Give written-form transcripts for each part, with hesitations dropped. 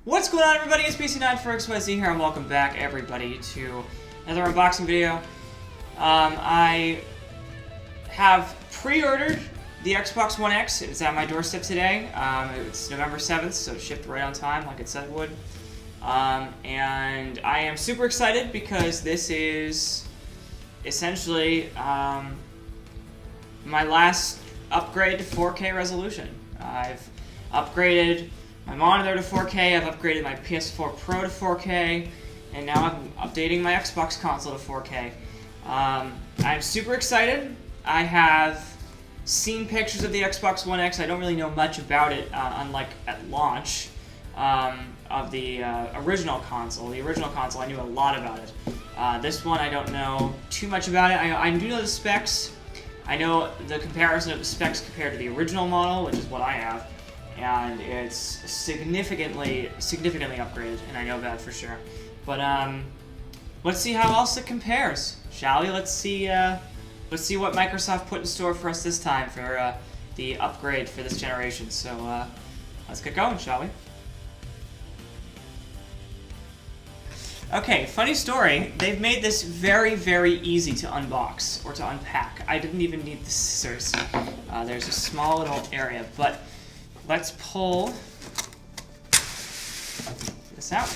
What's going on, everybody? It's PC9 4XYZ here, and welcome back, everybody, to another unboxing video. I have pre-ordered the Xbox One X. It's at my doorstep today. It's November 7th, so it shipped right on time, like it said it would. And I am super excited because this is essentially my last upgrade to 4K resolution. I've upgraded my monitor to 4K, I've upgraded my PS4 Pro to 4K, and now I'm updating my Xbox console to 4K. I'm super excited. I have seen pictures of the Xbox One X. I don't really know much about it, unlike at launch of the original console. The original console, I knew a lot about it. This one, I don't know too much about it. I do know the specs. I know the comparison of the specs compared to the original model, which is what I have. And it's significantly upgraded, and I know that for sure. But let's see how else it compares, shall we? Let's see what Microsoft put in store for us this time for the upgrade for this generation. So let's get going, shall we? Okay, funny story. They've made this very, very easy to unbox or to unpack. I didn't even need the scissors. There's a small little area, but let's pull this out.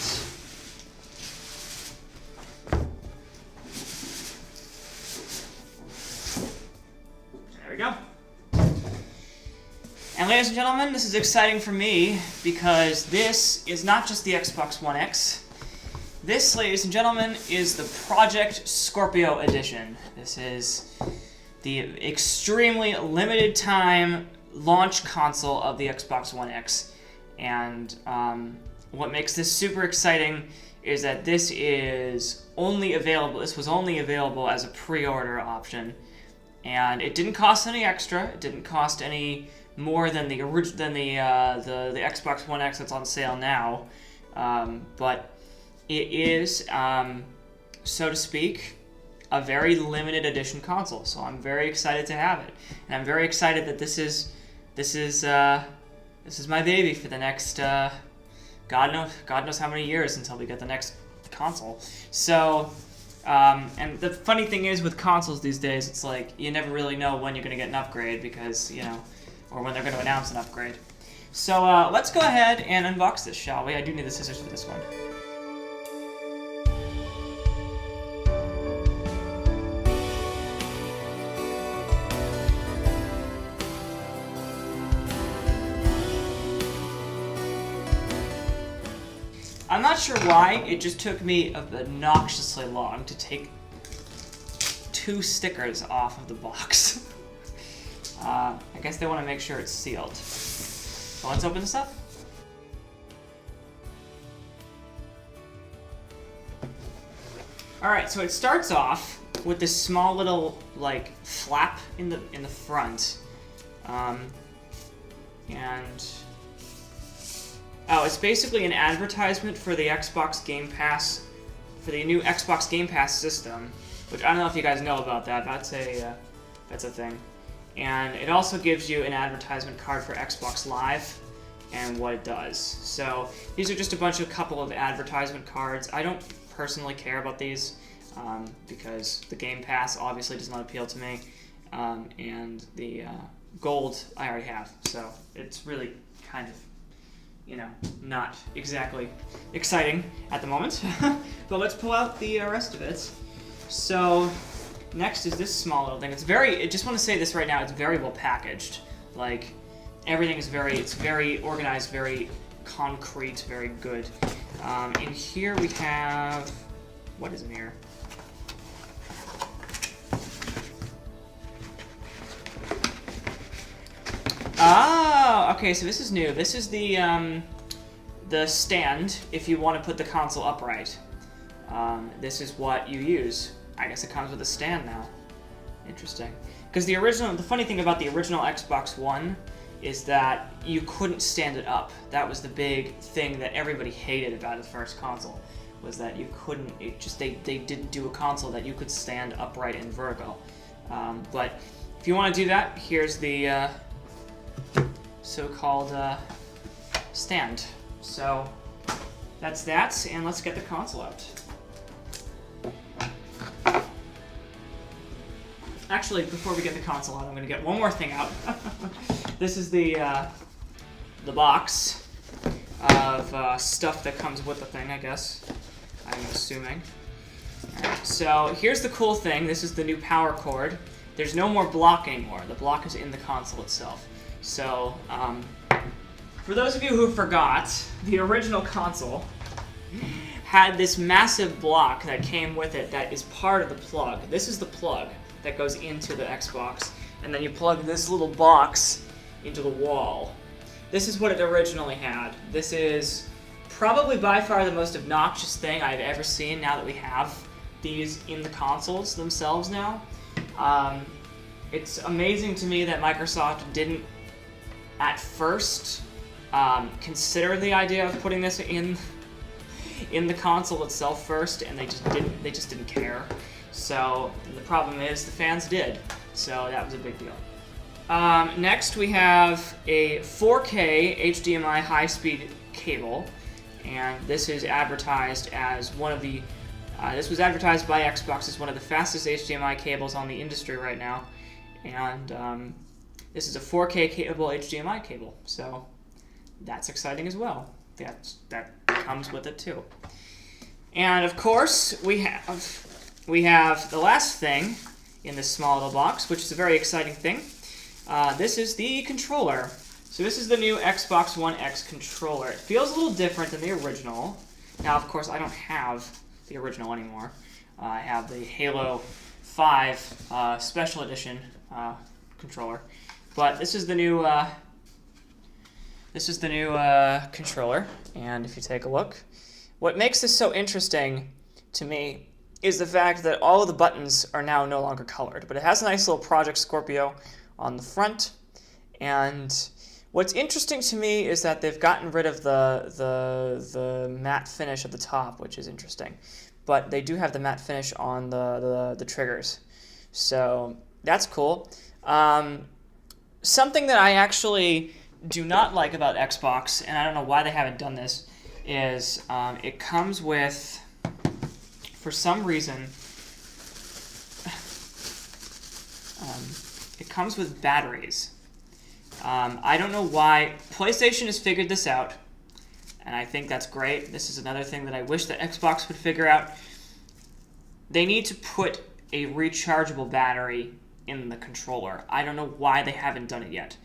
There we go. And ladies and gentlemen, this is exciting for me because this is not just the Xbox One X. This, ladies and gentlemen, is the Project Scorpio edition. This is the extremely limited time launch console of the Xbox One X, and what makes this super exciting is that this was only available as a pre-order option, and it didn't cost any extra. It didn't cost any more than the Xbox One X that's on sale now, but it is, so to speak, a very limited edition console. So I'm very excited to have it, and I'm very excited that this is my baby for the next God knows how many years until we get the next console. So and the funny thing is with consoles these days, it's like you never really know when you're gonna get an upgrade because or when they're gonna announce an upgrade. So let's go ahead and unbox this, shall we? I do need the scissors for this one. I'm not sure why, it just took me obnoxiously long to take 2 stickers off of the box. I guess they want to make sure it's sealed. So let's open this up. Alright, so it starts off with this small little, like, flap in the front. Oh, it's basically an advertisement for the Xbox Game Pass, for the new Xbox Game Pass system, which I don't know if you guys know about that. That's a thing. And it also gives you an advertisement card for Xbox Live and what it does. So these are just a couple of advertisement cards. I don't personally care about these because the Game Pass obviously does not appeal to me, and the gold I already have. So it's really kind of, not exactly exciting at the moment. But let's pull out the rest of it. So next is this small little thing. I just want to say this right now, it's very well packaged. Like, everything is it's very organized, very concrete, very good. In here we have, what is in here? Oh, okay, so this is new. This is the stand if you want to put the console upright. This is what you use. I guess it comes with a stand now. Interesting. Because the funny thing about the original Xbox One is that you couldn't stand it up. That was the big thing that everybody hated about the first console, was that you couldn't, they didn't do a console that you could stand upright and vertical. But if you want to do that, here's the so-called stand. So that's that, and let's get the console out. Actually, before we get the console out, I'm going to get one more thing out. This is the box of stuff that comes with the thing, I guess. I'm assuming. Alright, so here's the cool thing. This is the new power cord. There's no more block anymore. The block is in the console itself. So, for those of you who forgot, the original console had this massive block that came with it that is part of the plug. This is the plug that goes into the Xbox, and then you plug this little box into the wall. This is what it originally had. This is probably by far the most obnoxious thing I've ever seen now that we have these in the consoles themselves now. It's amazing to me that Microsoft didn't at first consider the idea of putting this in the console itself first, and they just didn't care. So the problem is the fans did. So that was a big deal. Next we have a 4K HDMI high-speed cable, and this is advertised as one of the this was advertised by Xbox as one of the fastest HDMI cables on the industry right now, and this is a 4K cable HDMI cable, so that's exciting as well. That comes with it too. And of course, we have the last thing in this small little box, which is a very exciting thing. This is the controller. So this is the new Xbox One X controller. It feels a little different than the original. Now, of course, I don't have the original anymore. I have the Halo 5 Special Edition controller. But this is the new controller, and if you take a look, what makes this so interesting to me is the fact that all of the buttons are now no longer colored, but it has a nice little Project Scorpio on the front. And what's interesting to me is that they've gotten rid of the matte finish at the top, which is interesting, but they do have the matte finish on the triggers, so that's cool. Something that I actually do not like about Xbox, and I don't know why they haven't done this, is it comes with, for some reason, it comes with batteries. I don't know why. PlayStation has figured this out, and I think that's great. This is another thing that I wish that Xbox would figure out. They need to put a rechargeable battery in the controller. I don't know why they haven't done it yet.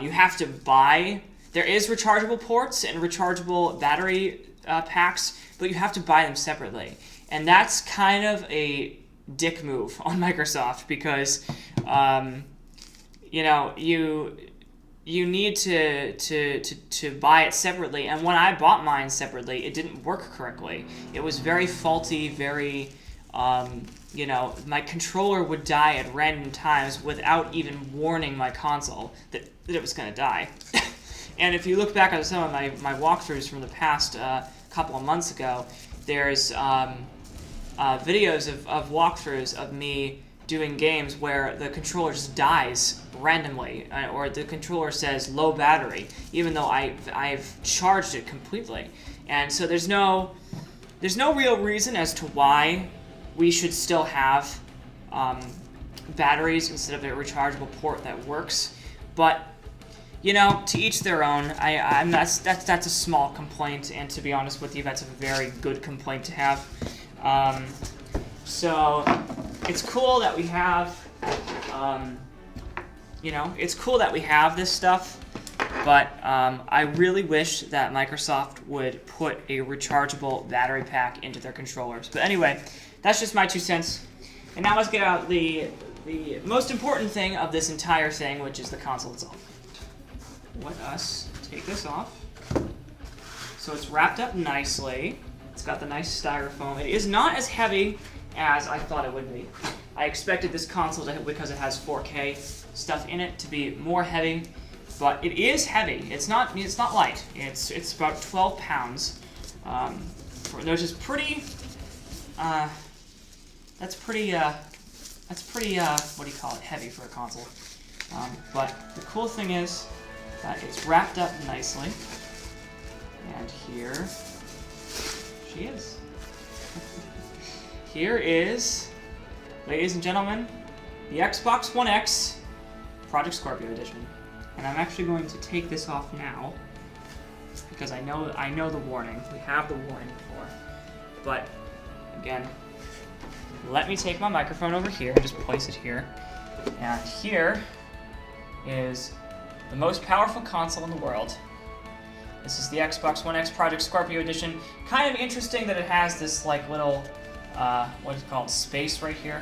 You have to buy... There is rechargeable ports and rechargeable battery packs, but you have to buy them separately. And that's kind of a dick move on Microsoft because, you know, you need to buy it separately. And when I bought mine separately, it didn't work correctly. It was very faulty, very... you know, my controller would die at random times without even warning my console that it was going to die. And if you look back at some of my walkthroughs from the past couple of months ago, there's videos of walkthroughs of me doing games where the controller just dies randomly, or the controller says low battery, even though I've charged it completely. And so there's no real reason as to why we should still have batteries instead of a rechargeable port that works, but you know, to each their own. That's a small complaint, and to be honest with you, that's a very good complaint to have. So it's cool that we have, you know, it's cool that we have this stuff, but I really wish that Microsoft would put a rechargeable battery pack into their controllers. But anyway, that's just my 2 cents. And now let's get out the most important thing of this entire thing, which is the console itself. Let us take this off. So it's wrapped up nicely. It's got the nice styrofoam. It is not as heavy as I thought it would be. I expected this console to, because it has 4K stuff in it, to be more heavy, but it is heavy. It's not light. It's about 12 pounds, which is pretty. That's pretty. What do you call it? Heavy for a console. But the cool thing is that it's wrapped up nicely. And here she is. Here is, ladies and gentlemen, the Xbox One X Project Scorpio edition. And I'm actually going to take this off now because I know the warning. We have the warning before. But again, let me take my microphone over here and just place it here. And here is the most powerful console in the world. This is the Xbox One X Project Scorpio edition. Kind of interesting that it has this like little what is it called, space right here.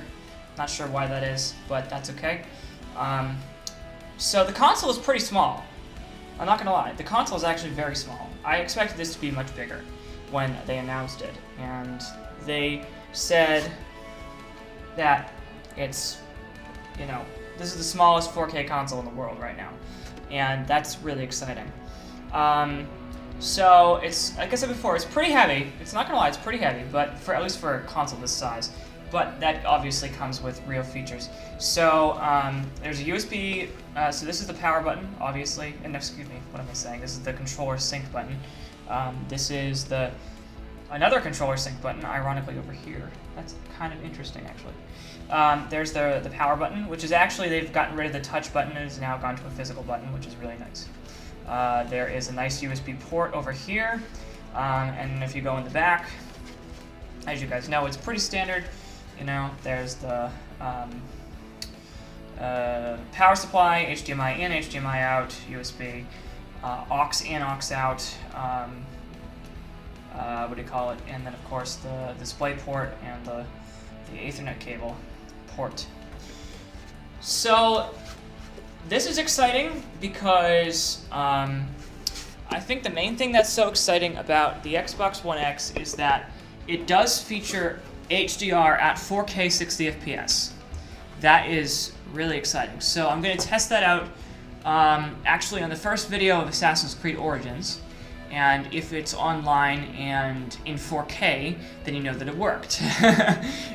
Not sure why that is, but that's okay. So the console is pretty small. I'm not gonna lie, the console is actually very small. I expected this to be much bigger when they announced it, and they said that it's, you know, this is the smallest 4K console in the world right now, and that's really exciting. So it's, like I said before, it's pretty heavy. It's not gonna lie, it's pretty heavy, but at least for a console this size. But that obviously comes with real features. So there's a USB. So this is the power button, obviously. And excuse me, what am I saying? This is the controller sync button. This is another controller sync button, ironically over here. That's kind of interesting, actually. There's the power button, which is actually, they've gotten rid of the touch button and has now gone to a physical button, which is really nice. There is a nice USB port over here, and if you go in the back, as you guys know, it's pretty standard. You know, there's the power supply, HDMI in, HDMI out, USB, aux in, aux out, what do you call it? And then of course the display port and the Ethernet cable port. So this is exciting because I think the main thing that's so exciting about the Xbox One X is that it does feature HDR at 4K 60 FPS. That is really exciting. So I'm going to test that out actually on the first video of Assassin's Creed Origins. And if it's online and in 4K, then you know that it worked.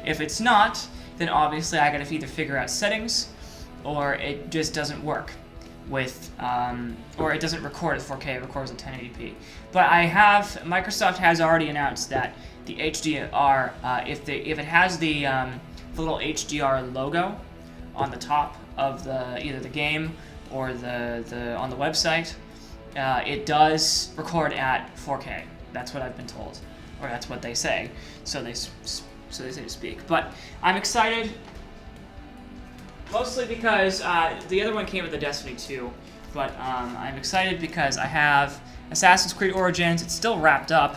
If it's not, then obviously I gotta either figure out settings or it just doesn't work with, or it doesn't record at 4K, it records at 1080p. But Microsoft has already announced that the HDR, if it has the little HDR logo on the top of either the game or on the website, it does record at 4K. That's what I've been told, or that's what they say. So they say to speak. But I'm excited, mostly because the other one came with the Destiny 2. But I'm excited because I have Assassin's Creed Origins. It's still wrapped up,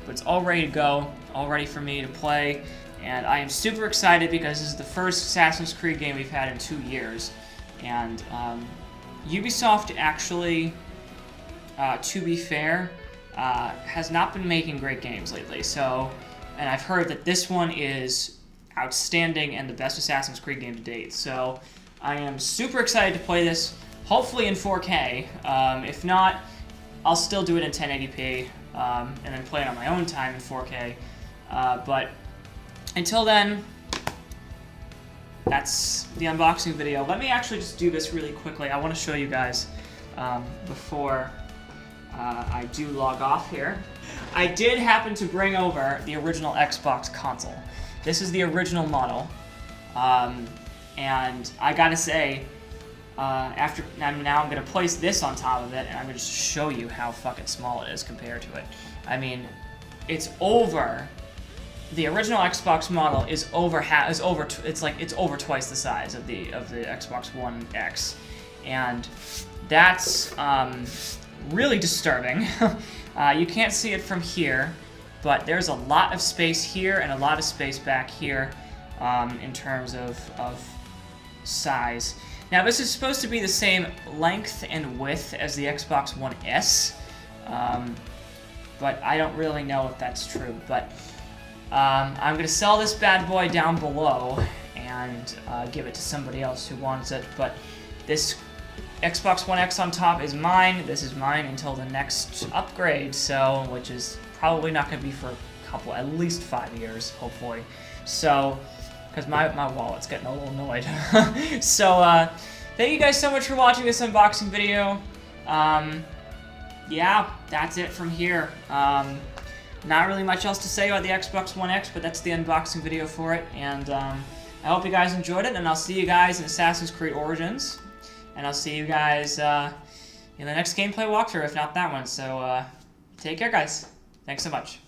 but it's all ready to go, all ready for me to play. And I am super excited because this is the first Assassin's Creed game we've had in 2 years. And Ubisoft actually, to be fair, has not been making great games lately. So, and I've heard that this one is outstanding and the best Assassin's Creed game to date. So I am super excited to play this, hopefully in 4K. If not, I'll still do it in 1080p and then play it on my own time in 4K. But until then, that's the unboxing video. Let me actually just do this really quickly. I want to show you guys before I do log off here. I did happen to bring over the original Xbox console. This is the original model, and I gotta say, now I'm gonna place this on top of it, and I'm gonna just show you how fucking small it is compared to it. I mean, it's over. The original Xbox model is over twice the size of the Xbox One X, and that's really disturbing. You can't see it from here, but there's a lot of space here and a lot of space back here in terms of size. Now this is supposed to be the same length and width as the Xbox One S, but I don't really know if that's true. But I'm going to sell this bad boy down below and give it to somebody else who wants it. But this Xbox One X on top is mine. This is mine until the next upgrade, so which is probably not going to be for at least 5 years, hopefully. So, because my wallet's getting a little annoyed. So, thank you guys so much for watching this unboxing video. Yeah, that's it from here. not really much else to say about the Xbox One X, but that's the unboxing video for it. And I hope you guys enjoyed it, and I'll see you guys in Assassin's Creed Origins. And I'll see you guys in the next gameplay walkthrough, if not that one. So take care, guys. Thanks so much.